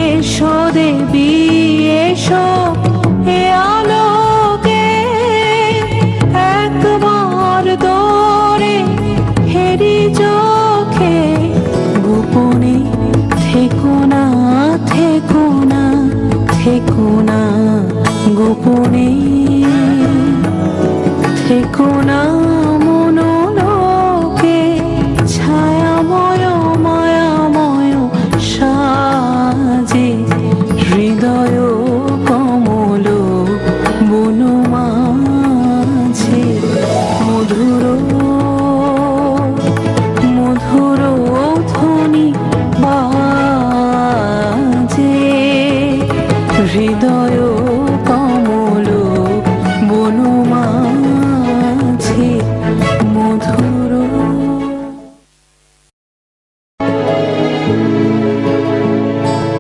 এসো দেবী এসো এ আলোকে একবার দৌড়ে হেরি চোখে গোপনে থেকো না থেকো না থেকো না গোপনে থেকো না মনোলোকে ছায়াময় মায়াময় সাজে হৃদয় কমল বনু মাঝে মধুর মধুর ধ্বনি বাজে হৃদয়